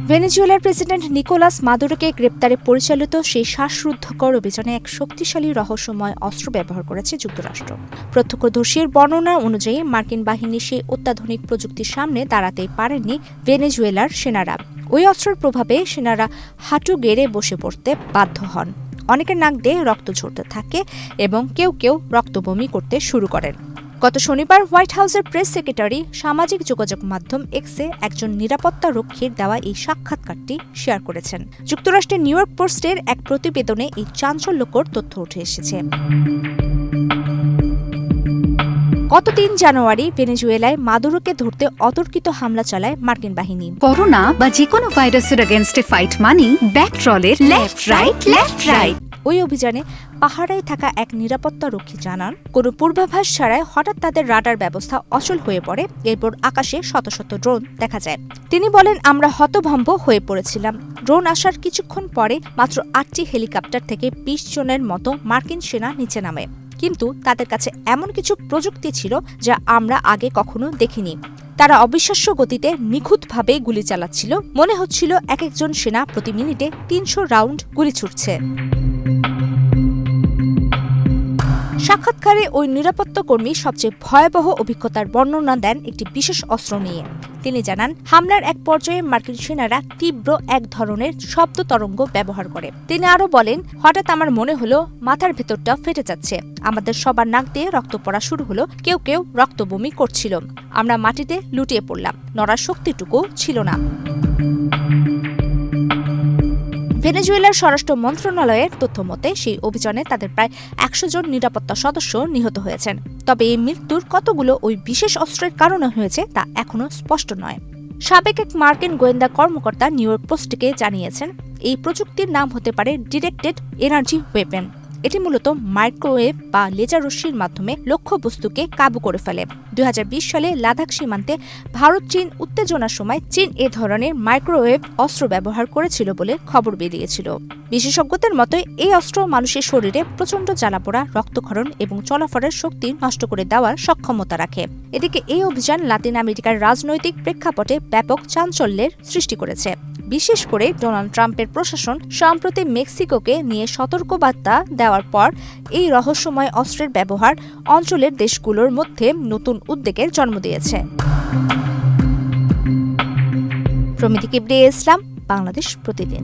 ভেনেজুয়েলার president Nicolas মাদুরোকে গ্রেপ্তারে পরিচালিত সেই শ্বাসরুদ্ধকর অভিযানে এক শক্তিশালী রহস্যময় অস্ত্র ব্যবহার করেছে যুক্তরাষ্ট্র। প্রত্যক্ষদর্শীর বর্ণনা অনুযায়ী মার্কিন বাহিনী সেই অত্যাধুনিক প্রযুক্তির সামনে দাঁড়াতেই পারেননি ভেনেজুয়েলার সেনারা। ওই অস্ত্রের প্রভাবে সেনারা হাঁটু গেড়ে বসে পড়তে বাধ্য হন। অনেকের নাক দিয়ে রক্ত ঝরতে থাকে এবং কেউ কেউ রক্তবমি করতে শুরু করেন। গত শনিবার হোয়াইট হাউসের প্রেস সেক্রেটারি সামাজিক যোগাযোগ মাধ্যম এক্সে একজন নিরাপত্তা রক্ষীর দেওয়া এই সাক্ষাৎকারটি শেয়ার করেছেন। যুক্তরাষ্ট্রের নিউ ইয়র্ক পোস্টের এক প্রতিবেদনে এই চাঞ্চল্যকর তথ্য উঠে এসেছে। গত ৩ জানুয়ারি ভেনেজুয়েলায় মাদুরোকে ধরতে অতর্কিত হামলা চালায় মার্কিন বাহিনী। করোনা বা যেকোনো ভাইরাসের এগেইনস্টে ফাইট মানি ব্যাকট্রলের লেফট রাইট। ওই অভিযানে পাহারায় থাকা এক নিরাপত্তা রক্ষী জানান, কোনো পূর্বাভাস ছাড়াই হঠাৎ তাদের রাডার ব্যবস্থা অচল হয়ে পড়ে। এরপর আকাশে শত শত ড্রোন দেখা যায়। তিনি বলেন, আমরা হতভম্ব হয়ে পড়েছিলাম। ড্রোন আসার কিছুক্ষণ পরে মাত্র ৮টি হেলিকপ্টার থেকে ২০ জনের মতো মার্কিন সেনা নিচে নামে। কিন্তু তাদের কাছে এমন কিছু প্রযুক্তি ছিল যা আমরা আগে কখনো দেখিনি। তারা অবিশ্বাস্য গতিতে নিখুঁতভাবে গুলি চালাচ্ছিল। মনে হচ্ছিল এক একজন সেনা প্রতি মিনিটে ৩০০ রাউন্ড গুলি ছুটছে। সাক্ষাৎকারে ওই নিরাপত্তা কর্মী সবচেয়ে ভয়াবহ অভিজ্ঞতার বর্ণনা দেন একটি বিশেষ অস্ত্র নিয়ে। তিনি জানান, হামলার এক পর্যায়ে মার্কিন সেনারা তীব্র এক ধরনের শব্দ তরঙ্গ ব্যবহার করে। তিনি আরও বলেন, হঠাৎ আমার মনে হলো মাথার ভেতরটা ফেটে যাচ্ছে। আমাদের সবার নাক দিয়ে রক্ত পড়া শুরু হলো। কেউ কেউ রক্তবমি করছিল। আমরা মাটিতে লুটিয়ে পড়লাম। নড়ার শক্তিটুকু ছিল না। ভেনেজুয়েলার স্বরাষ্ট্র মন্ত্রণালয়ের তথ্য মতে সেই অভিযানে তাদের প্রায় ১০০ জন নিরাপত্তা সদস্য নিহত হয়েছেন। তবে এই মৃত্যুর কতগুলো ওই বিশেষ অস্ত্রের কারণে হয়েছে তা এখনও স্পষ্ট নয়। সাবেক এক মার্কিন গোয়েন্দা কর্মকর্তা নিউ ইয়র্ক পোস্টকে জানিয়েছেন, এই প্রযুক্তির নাম হতে পারে ডিরেক্টেড এনার্জি ওয়েপন। এটি মূলত মাইক্রোওয়েভ বা লেজার রশ্মির মাধ্যমে লক্ষ্যবস্তুকে কাবু করে ফেলে। ২০২০ সালে লাদাখ সীমান্তে ভারত চীন উত্তেজনার সময় চীন এ ধরনের মাইক্রোওয়েভ অস্ত্র ব্যবহার করেছিল বলে খবর বেরিয়েছিল। বিশেষজ্ঞদের মতে এই অস্ত্র মানুষের শরীরে প্রচণ্ড জ্বালাপোড়া, রক্তক্ষরণ এবং চলাফেরার শক্তি নষ্ট করে দেওয়ার সক্ষমতা রাখে। এদিকে এই অভিযান লাতিন আমেরিকার রাজনৈতিক প্রেক্ষাপটে ব্যাপক চাঞ্চল্যের সৃষ্টি করেছে। বিশেষ করে ডোনাল্ড ট্রাম্পের প্রশাসন সম্প্রতি মেক্সিকোকে নিয়ে সতর্কবার্তা দেওয়ার পর এই রহস্যময় অস্ত্রের ব্যবহার অঞ্চলের দেশগুলোর মধ্যে নতুন উদ্বেগের জন্ম দিয়েছে। প্রমিতি কিবরিয়া ইসলাম, বাংলাদেশ প্রতিদিন।